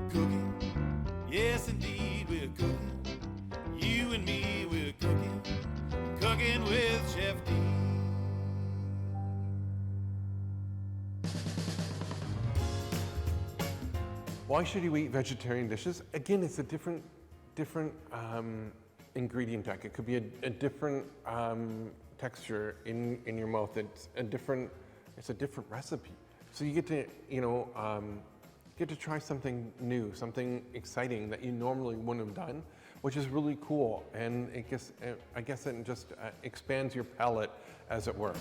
cooking. Yes, indeed, we're cooking. You and me, we're cooking. Cooking with ChefD. Why should you eat vegetarian dishes? Again, it's a different ingredient deck. It could be a different texture in your mouth. It's a different recipe. So you get to get to try something new, something exciting that you normally wouldn't have done, which is really cool. And I guess it just expands your palate, as it were.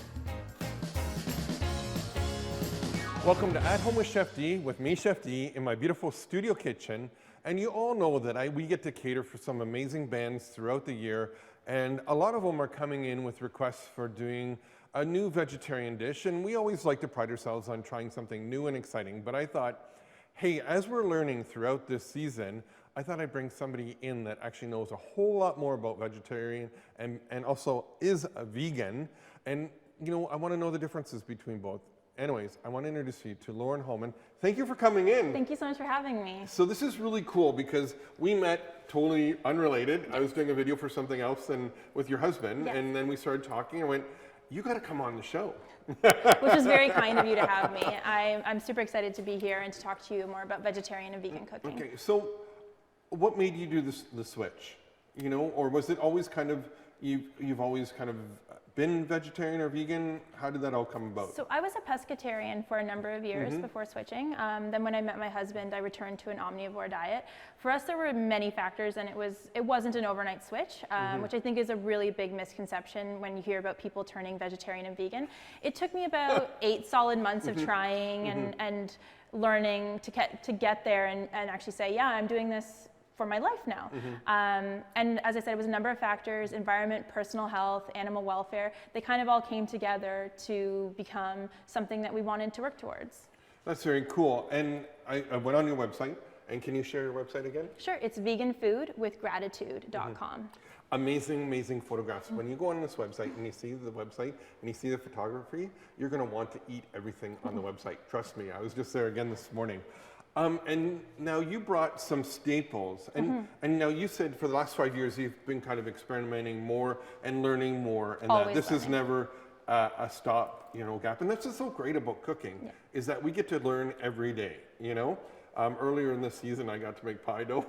Welcome to At Home with Chef D, with me, Chef D, in my beautiful studio kitchen. And you all know that we get to cater for some amazing bands throughout the year, and a lot of them are coming in with requests for doing a new vegetarian dish, and we always like to pride ourselves on trying something new and exciting. But I thought, hey, as we're learning throughout this season, I thought I'd bring somebody in that actually knows a whole lot more about vegetarian and also is a vegan. And I want to know the differences between both. Anyways, I want to introduce you to Lauren Holman. Thank you for coming in. Thank you so much for having me. So this is really cool because we met totally unrelated. Yes. I was doing a video for something else and with your husband, yes. And then we started talking and went, you got to come on the show. Which is very kind of you to have me. I'm super excited to be here and to talk to you more about vegetarian and vegan cooking. Okay, so what made you do the switch? Or was it always kind of, you've always kind of been vegetarian or vegan? How did that all come about? So I was a pescatarian for a number of years before switching. Then when I met my husband, I returned to an omnivore diet. For us, there were many factors, and it wasn't an overnight switch, which I think is a really big misconception when you hear about people turning vegetarian and vegan. It took me about 8 solid months of trying and learning to get there and actually say, yeah, I'm doing this for my life now. And as I said, it was a number of factors: environment, personal health, animal welfare. They kind of all came together to become something that we wanted to work towards. That's very cool. And I went on your website, and can you share your website again? Sure, it's veganfoodwithgratitude.com. Amazing, amazing photographs. When you go on this website and you see the website and you see the photography, you're gonna want to eat everything on the website. Trust me, I was just there again this morning. And now you brought some staples, and now you said for the last 5 years you've been kind of experimenting more and learning more, and that this is never a stop, gap. And that's just so great about cooking, is that we get to learn every day. Earlier in this season, I got to make pie dough,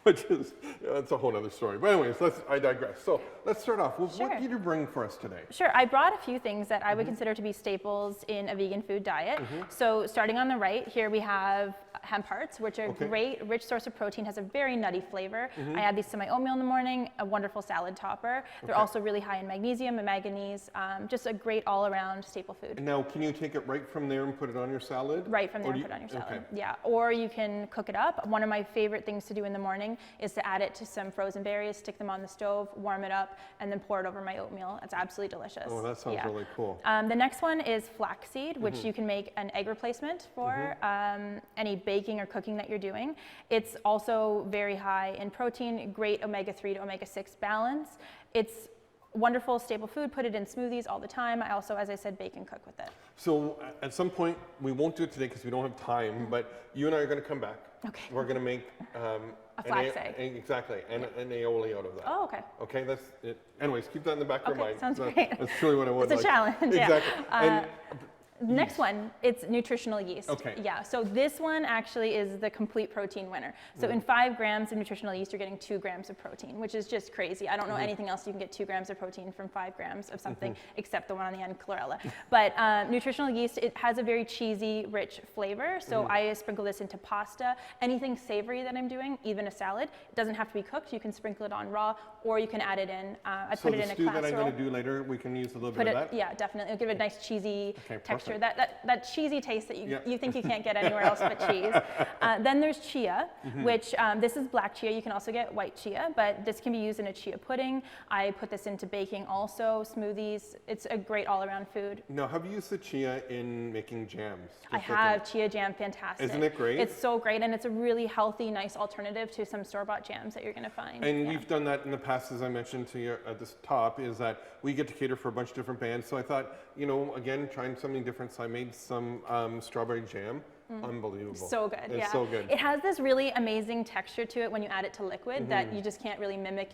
which is that's a whole other story. But anyways, I digress. So let's start off. What did you bring for us today? Sure, I brought a few things that I would consider to be staples in a vegan food diet. So starting on the right, here we have hemp hearts, which are a great, rich source of protein, has a very nutty flavor. I add these to my oatmeal in the morning, a wonderful salad topper. They're also really high in magnesium and manganese, just a great all-around staple food. Now, can you take it right from there and put it on your salad? Right from there and put it on your salad, yeah. Or you can cook it up. One of my favorite things to do in the morning is to add it to some frozen berries, stick them on the stove, warm it up, and then pour it over my oatmeal. It's absolutely delicious. Oh, that sounds really cool. The next one is flaxseed, which you can make an egg replacement for any baking or cooking that you're doing. It's also very high in protein, great omega-3 to omega-6 balance. It's wonderful staple food, put it in smoothies all the time. I also, as I said, bake and cook with it. So at some point, we won't do it today because we don't have time, but you and I are going to come back. Okay. We're going to make a flax egg. Exactly, and an aioli out of that. Oh, okay. Okay, that's it. Anyways, keep that in the back of your mind. Sounds great. That's truly what I would like. It's a challenge, Exactly. And next one, it's nutritional yeast. Okay. Yeah, so this one actually is the complete protein winner. So in 5 grams of nutritional yeast, you're getting 2 grams of protein, which is just crazy. I don't know anything else you can get 2 grams of protein from 5 grams of something except the one on the end, chlorella. But nutritional yeast, it has a very cheesy, rich flavor. So I sprinkle this into pasta, anything savory that I'm doing, even a salad. It doesn't have to be cooked. You can sprinkle it on raw, or you can add it in. I put it in a casserole. So the stew that I'm going to do later, we can use a little bit of that? Yeah, definitely. It'll give it a nice cheesy texture. That cheesy taste that you think you can't get anywhere else but cheese. Then there's chia, which this is black chia. You can also get white chia, but this can be used in a chia pudding. I put this into baking also, smoothies. It's a great all-around food. Now, have you used the chia in making jams? I have. Chia jam, fantastic. Isn't it great? It's so great, and it's a really healthy, nice alternative to some store-bought jams that you're going to find. And we've done that in the past, as I mentioned to you at the top, is that we get to cater for a bunch of different bands. So I thought, again, trying something different. So I made some strawberry jam unbelievable. So good, it's yeah. so good. It has this really amazing texture to it when you add it to liquid that you just can't really mimic.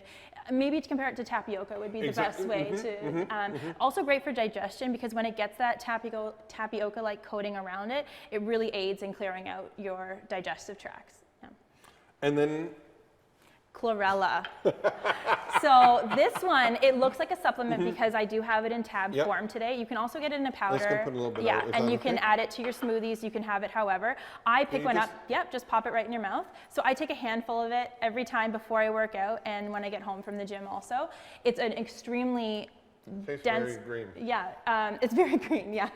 Maybe to compare it to tapioca would be the best way to. Also great for digestion because when it gets that tapioca-like coating around it, it really aids in clearing out your digestive tracts. Yeah. And then Chlorella. So this one, it looks like a supplement because I do have it in tab form today. You can also get it in a powder. Just gonna put a little bit yeah, out. Is and that you can okay? add it to your smoothies. You can have it however. I pick one up. Yep, just pop it right in your mouth. So I take a handful of it every time before I work out and when I get home from the gym also. It's an extremely tastes dense, very green. Yeah, it's very green, yeah.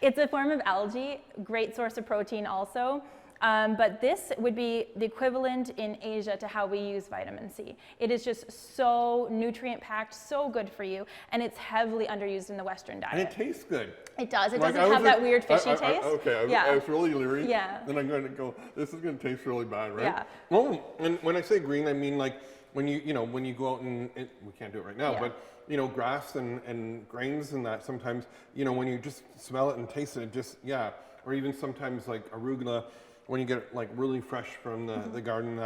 It's a form of algae, great source of protein also. But this would be the equivalent in Asia to how we use vitamin C. It is just so nutrient packed, so good for you, and it's heavily underused in the Western diet. And it tastes good. It does. It Like, doesn't have that weird fishy taste. I was really leery. Yeah. Then I'm going to go, this is going to taste really bad, right? Yeah. Oh, and when I say green, I mean like when when you go out and, we can't do it right now, Yeah. but grass and grains and that sometimes, when you just smell it and taste it, just, or even sometimes like arugula, when you get it like really fresh from the garden,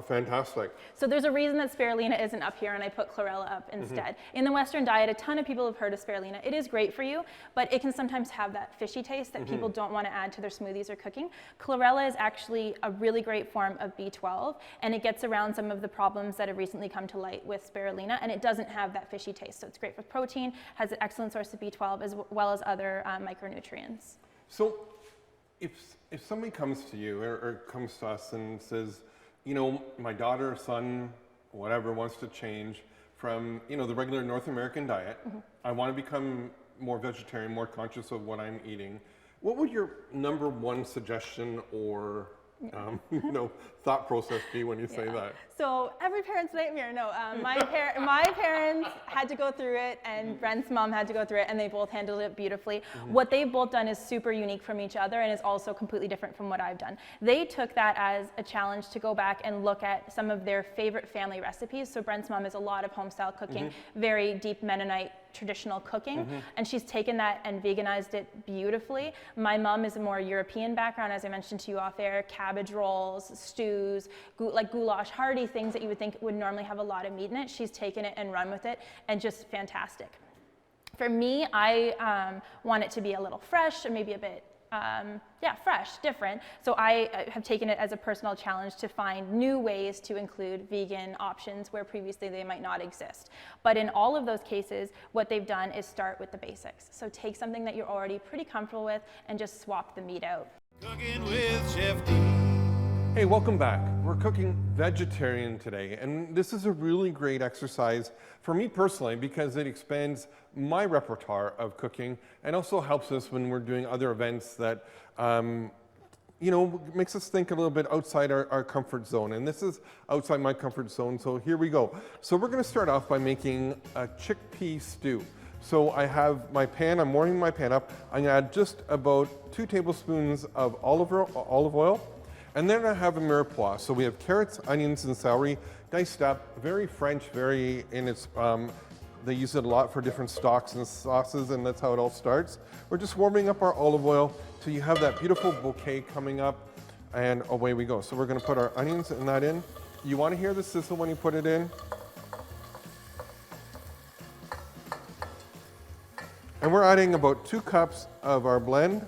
fantastic. So there's a reason that spirulina isn't up here and I put chlorella up instead. In the Western diet, a ton of people have heard of spirulina. It is great for you, but it can sometimes have that fishy taste that people don't want to add to their smoothies or cooking. Chlorella is actually a really great form of B12 and it gets around some of the problems that have recently come to light with spirulina and it doesn't have that fishy taste. So it's great for protein, has an excellent source of B12 as well as other micronutrients. So if somebody comes to you or comes to us and says, my daughter or son, whatever, wants to change from, the regular North American diet, I want to become more vegetarian, more conscious of what I'm eating, what would your number one suggestion or thought process be when you say that? So every parent's nightmare. No, my parents had to go through it, and Brent's mom had to go through it, and they both handled it beautifully. What they've both done is super unique from each other, and is also completely different from what I've done. They took that as a challenge to go back and look at some of their favorite family recipes. So Brent's mom is a lot of home-style cooking, very deep Mennonite traditional cooking, and she's taken that and veganized it beautifully. My mom is a more European background, as I mentioned to you off air, cabbage rolls, stews, like goulash, hearty things that you would think would normally have a lot of meat in it. She's taken it and run with it, and just fantastic. For me, I want it to be a little fresh and maybe a bit fresh, different. So I have taken it as a personal challenge to find new ways to include vegan options where previously they might not exist. But in all of those cases, what they've done is start with the basics. So take something that you're already pretty comfortable with and just swap the meat out. Cooking with ChefD. Hey, welcome back. We're cooking vegetarian today, and this is a really great exercise for me personally because it expands my repertoire of cooking and also helps us when we're doing other events that, makes us think a little bit outside our comfort zone. And this is outside my comfort zone, so here we go. So we're gonna start off by making a chickpea stew. So I have my pan, I'm warming my pan up. I'm gonna add just about 2 tablespoons of olive oil. And then I have a mirepoix. So we have carrots, onions, and celery diced up, very French, very in its, they use it a lot for different stocks and sauces, and that's how it all starts. We're just warming up our olive oil till you have that beautiful bouquet coming up, and away we go. So we're gonna put our onions and that in. You wanna hear the sizzle when you put it in. And we're adding about 2 cups of our blend.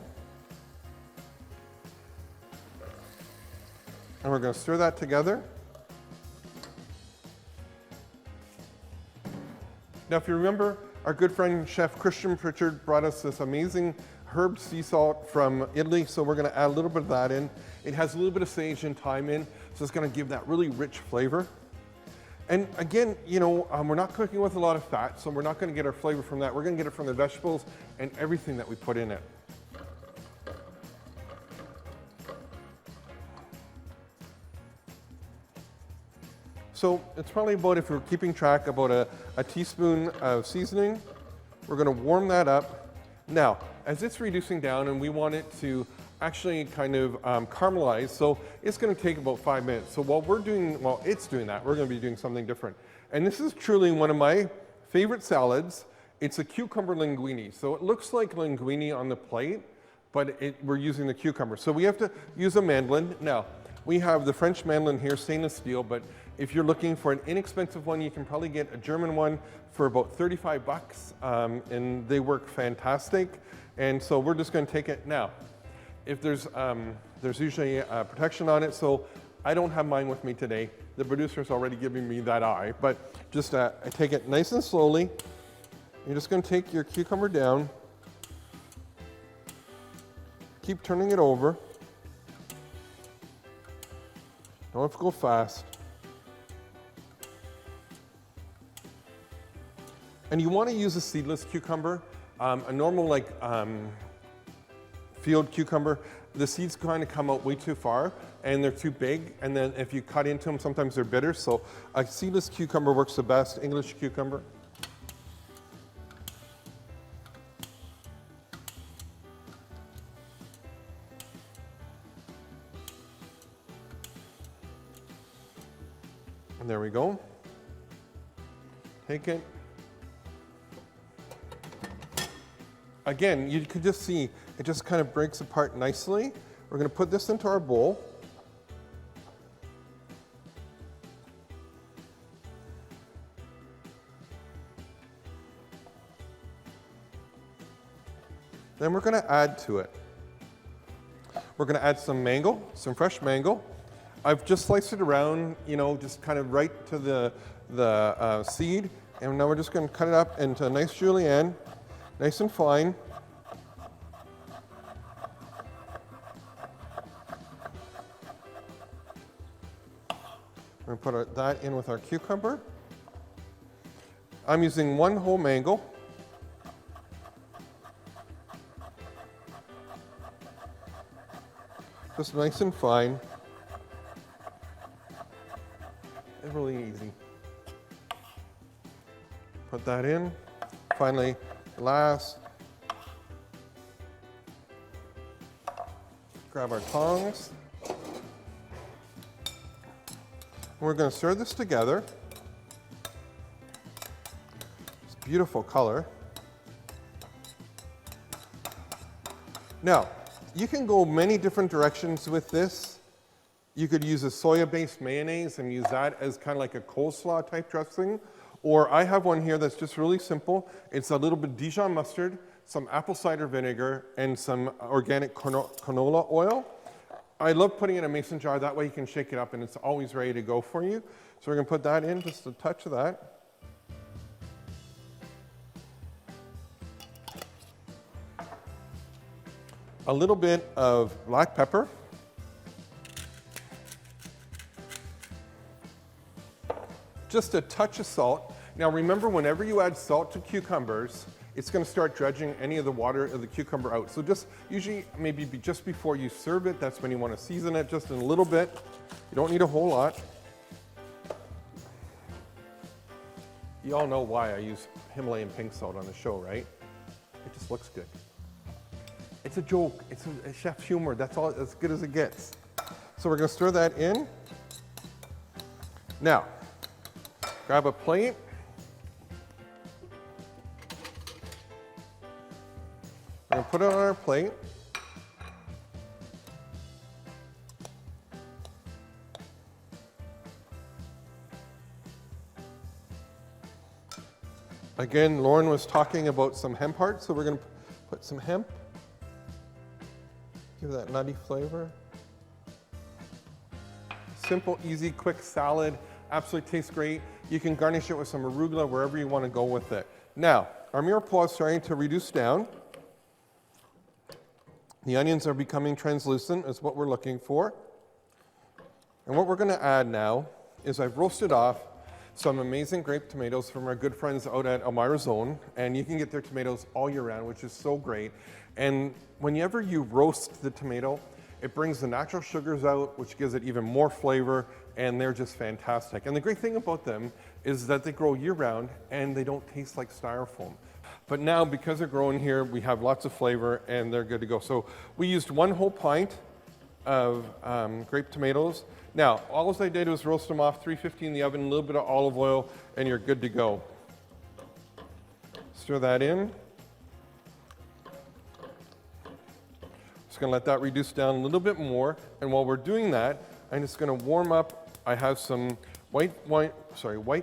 And we're going to stir that together. Now, if you remember, our good friend Chef Christian Pritchard brought us this amazing herb sea salt from Italy, so we're going to add a little bit of that in. It has a little bit of sage and thyme in, so it's going to give that really rich flavor. And again, we're not cooking with a lot of fat, so we're not going to get our flavor from that. We're going to get it from the vegetables and everything that we put in it. So it's probably about, if we're keeping track, about a teaspoon of seasoning. We're going to warm that up. Now, as it's reducing down and we want it to actually kind of caramelize, so it's going to take about 5 minutes. So while it's doing that, we're going to be doing something different. And this is truly one of my favorite salads. It's a cucumber linguine. So it looks like linguine on the plate, but we're using the cucumber. So we have to use a mandolin. Now, we have the French mandolin here, stainless steel, but if you're looking for an inexpensive one, you can probably get a German one for about 35 bucks, and they work fantastic. And so we're just gonna take it now. If there's usually protection on it, so I don't have mine with me today. The producer's already giving me that eye, but just I take it nice and slowly. You're just gonna take your cucumber down, keep turning it over. Don't have to go fast. And you want to use a seedless cucumber. A normal field cucumber, the seeds kind of come out way too far and they're too big. And then if you cut into them, sometimes they're bitter. So a seedless cucumber works the best, English cucumber. And there we go. Take it. Again, you can just see it just kind of breaks apart nicely. We're going to put this into our bowl. Then we're going to add to it. We're going to add some mango, some fresh mango. I've just sliced it around, you know, just kind of right to the seed. And now we're just going to cut it up into a nice julienne, nice and fine. We're going to put that in with our cucumber. I'm using one whole mango. Just nice and fine. It's really easy. Put that in. Finally, last, grab our tongs. We're going to stir this together. It's beautiful color. Now, you can go many different directions with this. You could use a soya-based mayonnaise and use that as kind of like a coleslaw type dressing. Or I have one here that's just really simple. It's a little bit Dijon mustard, some apple cider vinegar, and some organic canola oil. I love putting it in a mason jar. That way you can shake it up and it's always ready to go for you. So we're going to put that in, just a touch of that. A little bit of black pepper. Just a touch of salt. Now remember, whenever you add salt to cucumbers, it's going to start dredging any of the water of the cucumber out. So just usually maybe just before you serve it, that's when you want to season it just in a little bit. You don't need a whole lot. You all know why I use Himalayan pink salt on the show, right? It just looks good. It's a joke. It's a chef's humor. That's all, as good as it gets. So we're going to stir that in. Now, grab a plate. We're going to put it on our plate. Again, Lauren was talking about some hemp hearts, so we're going to put some hemp. Give that nutty flavor. Simple, easy, quick salad. Absolutely tastes great. You can garnish it with some arugula wherever you want to go with it. Now, our mirepoix is starting to reduce down. The onions are becoming translucent, is what we're looking for. And what we're going to add now is I've roasted off some amazing grape tomatoes from our good friends out at Elmira Zone. And you can get their tomatoes all year round, which is so great. And whenever you roast the tomato, it brings the natural sugars out, which gives it even more flavor, and they're just fantastic. And the great thing about them is that they grow year-round, and they don't taste like styrofoam. But now, because they're growing here, we have lots of flavor, and they're good to go. So we used one whole pint of grape tomatoes. Now, all I did was roast them off 350 in the oven, a little bit of olive oil, and you're good to go. Stir that in. Just gonna let that reduce down a little bit more. And while we're doing that, I'm just gonna warm up. I have some white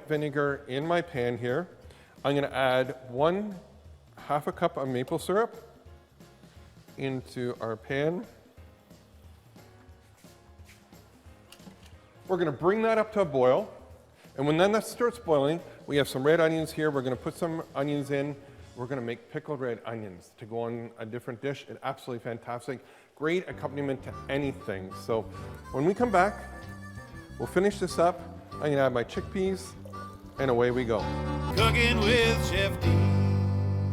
vinegar in my pan here. I'm gonna add half a cup of maple syrup into our pan. We're gonna bring that up to a boil. And when then that starts boiling, we have some red onions here. We're gonna put some onions in. We're gonna make pickled red onions to go on a different dish. It's absolutely fantastic. Great accompaniment to anything. So when we come back, we'll finish this up. I'm gonna add my chickpeas, and away we go. Cooking with Chef D.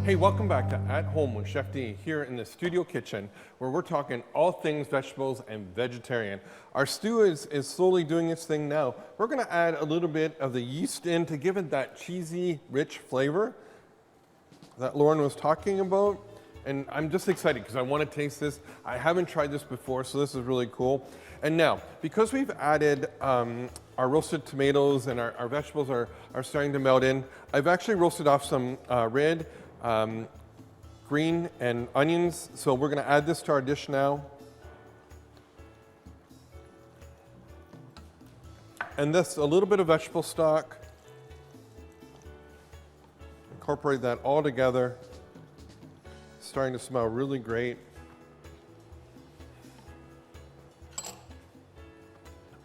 Hey, welcome back to At Home with Chef D here in the studio kitchen, where we're talking all things vegetables and vegetarian. Our stew is slowly doing its thing now. We're gonna add a little bit of the yeast in to give it that cheesy, rich flavor that Lauren was talking about. And I'm just excited because I want to taste this. I haven't tried this before, so this is really cool. And now, because we've added our roasted tomatoes and our vegetables are starting to melt in, I've actually roasted off some red, green, and onions. So we're going to add this to our dish now. And this, a little bit of vegetable stock. Incorporate that all together. Starting to smell really great.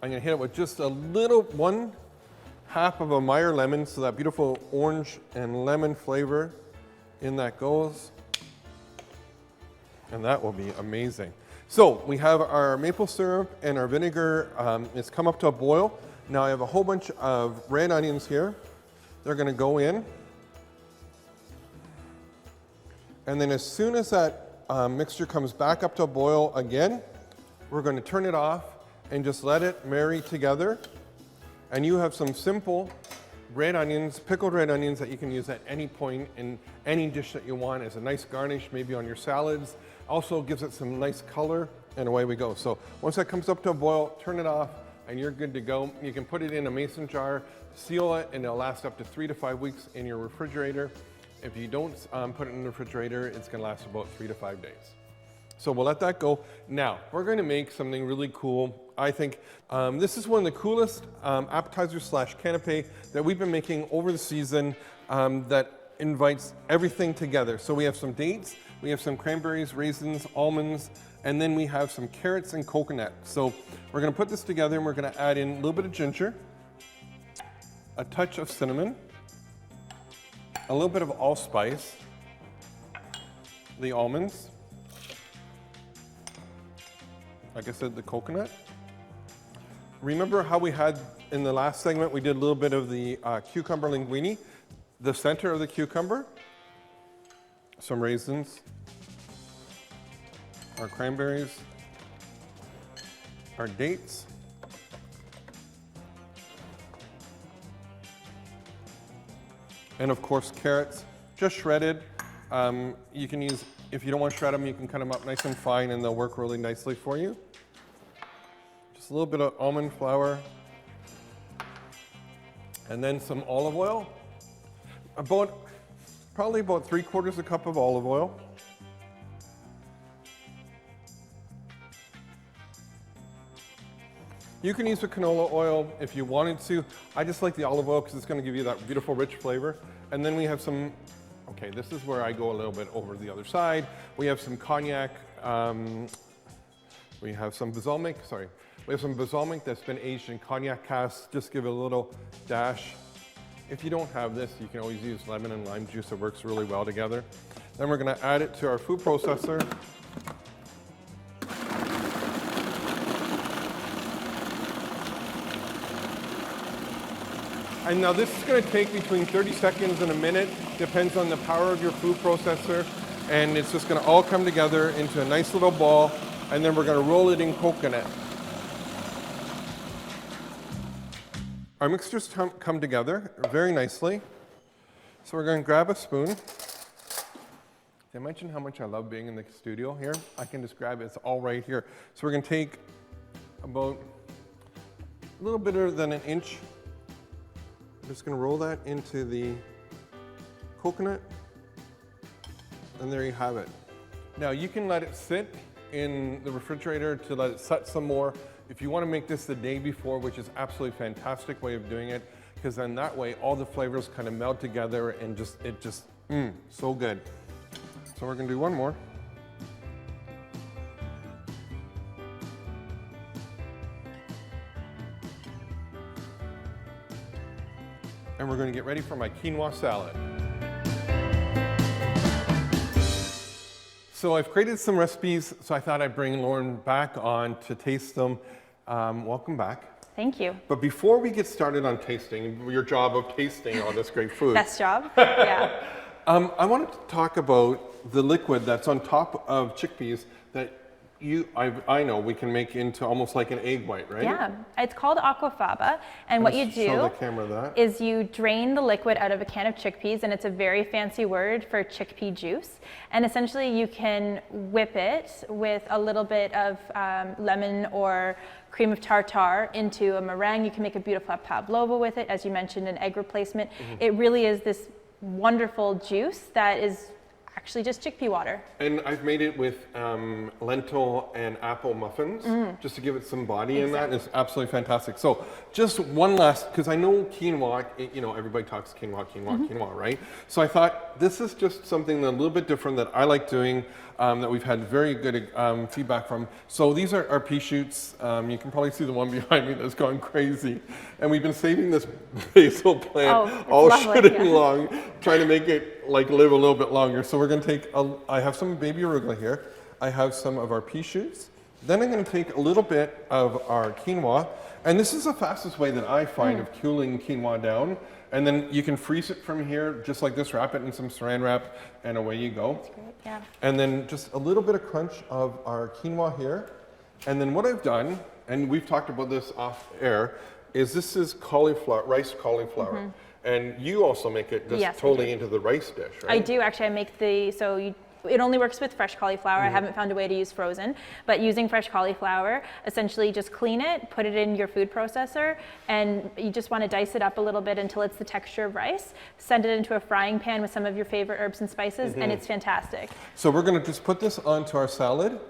I'm gonna hit it with just a little, 1/2 of a Meyer lemon, so that beautiful orange and lemon flavor in that goes. And that will be amazing. So we have our maple syrup and our vinegar. It's come up to a boil. Now I have a whole bunch of red onions here. They're gonna go in. And then as soon as that mixture comes back up to a boil again, we're going to turn it off and just let it marry together. And you have some simple red onions, pickled red onions that you can use at any point in any dish that you want as a nice garnish, maybe on your salads. Also gives it some nice color, and away we go. So once that comes up to a boil, turn it off, and you're good to go. You can put it in a mason jar, seal it, and it'll last up to 3 to 5 weeks in your refrigerator. If you don't put it in the refrigerator, it's gonna last about 3 to 5 days. So we'll let that go. Now, we're gonna make something really cool. I think this is one of the coolest appetizers / canapé that we've been making over the season that invites everything together. So we have some dates, we have some cranberries, raisins, almonds, and then we have some carrots and coconut. So we're gonna put this together and we're gonna add in a little bit of ginger, a touch of cinnamon, a little bit of allspice, the almonds, like I said, the coconut. Remember how we had in the last segment, we did a little bit of the cucumber linguine, the center of the cucumber, some raisins, our cranberries, our dates, and of course carrots, just shredded. You can use, if you don't want to shred them, you can cut them up nice and fine and they'll work really nicely for you. Just a little bit of almond flour. And then some olive oil. Probably about 3/4 cup of olive oil. You can use the canola oil if you wanted to. I just like the olive oil because it's going to give you that beautiful rich flavor. And then we have some, okay, this is where I go a little bit over the other side. We have some cognac. We have some balsamic, We have some balsamic that's been aged in cognac casks. Just give it a little dash. If you don't have this, you can always use lemon and lime juice. It works really well together. Then we're going to add it to our food processor. And now this is going to take between 30 seconds and a minute, depends on the power of your food processor. And it's just going to all come together into a nice little ball, and then we're going to roll it in coconut. Our mixtures come together very nicely. So we're going to grab a spoon. Did I mention how much I love being in the studio here? I can just grab it, it's all right here. So we're going to take about a little bit than an inch. I'm just going to roll that into the coconut, and there you have it. Now you can let it sit in the refrigerator to let it set some more. If you want to make this the day before, which is absolutely fantastic way of doing it, because then that way all the flavors kind of meld together and so good. So we're gonna do one more. And we're gonna get ready for my quinoa salad. So I've created some recipes, so I thought I'd bring Lauren back on to taste them. Welcome back. Thank you. But before we get started on tasting, your job of tasting all this great food. Best job, yeah. I wanted to talk about the liquid that's on top of chickpeas that I know we can make into almost like an egg white, right? Yeah, it's called aquafaba, and what you do show the camera that. is you drain the liquid out of a can of chickpeas, and it's a very fancy word for chickpea juice. And essentially you can whip it with a little bit of lemon or cream of tartar into a meringue. You can make a beautiful pavlova with it, as you mentioned, an egg replacement. It really is this wonderful juice that is actually just chickpea water. And I've made it with lentil and apple muffins, just to give it some body in that. It's absolutely fantastic. So just one last, because I know quinoa, you know, everybody talks quinoa, right? So I thought this is just something a little bit different that I like doing, that we've had very good feedback from. So these are our pea shoots. You can probably see the one behind me that's gone crazy. And we've been saving this basil plant all shooting long, trying to make it like live a little bit longer. So we're gonna take, I have some baby arugula here. I have some of our pea shoots. Then I'm gonna take a little bit of our quinoa. And this is the fastest way that I find of cooling quinoa down. And then you can freeze it from here, just like this, wrap it in some saran wrap, and away you go. That's great, yeah. And then just a little bit of crunch of our quinoa here. And then what I've done, and we've talked about this off air, is this is cauliflower, rice cauliflower. And you also make it just totally into the rice dish, right? I do actually. I make it only works with fresh cauliflower. I haven't found a way to use frozen, but using fresh cauliflower, essentially just clean it, put it in your food processor, and you just want to dice it up a little bit until it's the texture of rice. Send it into a frying pan with some of your favorite herbs and spices, and it's fantastic. So we're gonna just put this onto our salad.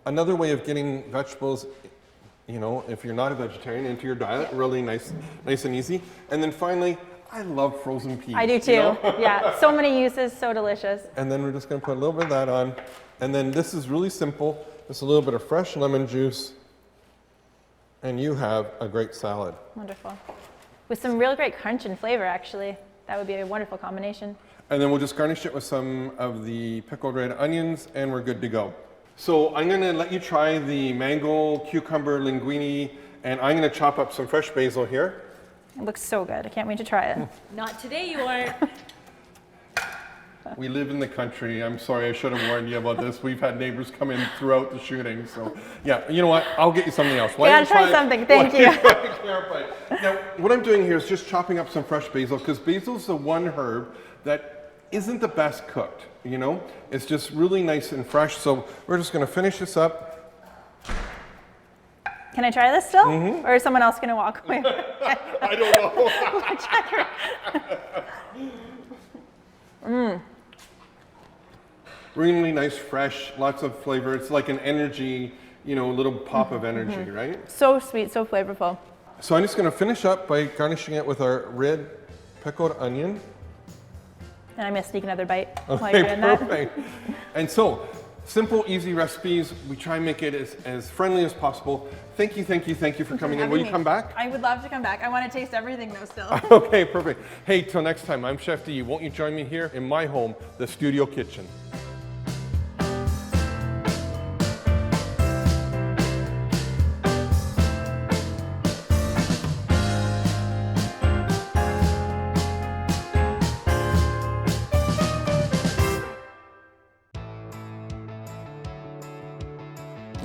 Another way of getting vegetables, you know, if you're not a vegetarian, into your diet, really nice and easy. And then finally, I love frozen peas. I do too, yeah. So many uses, so delicious. And then we're just gonna put a little bit of that on. And then this is really simple. Just a little bit of fresh lemon juice. And you have a great salad. Wonderful. With some real great crunch and flavor, actually. That would be a wonderful combination. And then we'll just garnish it with some of the pickled red onions, and we're good to go. So I'm gonna let you try the mango cucumber linguine, and I'm gonna chop up some fresh basil here. It looks so good. I can't wait to try it. Not today, you aren't. We live in the country. I'm sorry, I should have warned you about this. We've had neighbors come in throughout the shooting. So yeah, you know what? I'll get you something else. Yeah, try something. Thank you. Now, what I'm doing here is just chopping up some fresh basil, because basil's the one herb that isn't the best cooked, you know? It's just really nice and fresh. So we're just gonna finish this up. Can I try this still? Or is someone else going to walk away? I don't know. Really nice, fresh, lots of flavor. It's like an energy, you know, a little pop of energy, right? So sweet, so flavorful. So I'm just gonna finish up by garnishing it with our red pickled onion. And I'm gonna sneak another bite while you're doing that. Perfect. And so, simple, easy recipes. We try and make it as friendly as possible. Thank you for coming in. Will you come back? I would love to come back. I want to taste everything though still. Okay, perfect. Hey, till next time, I'm Chef D. Won't you join me here in my home, the studio kitchen?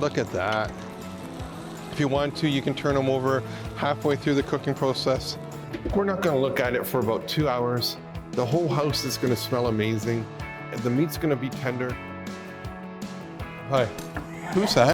Look at that. If you want to, you can turn them over halfway through the cooking process. We're not gonna look at it for about 2 hours. The whole house is gonna smell amazing. The meat's gonna be tender. Hi, who's that?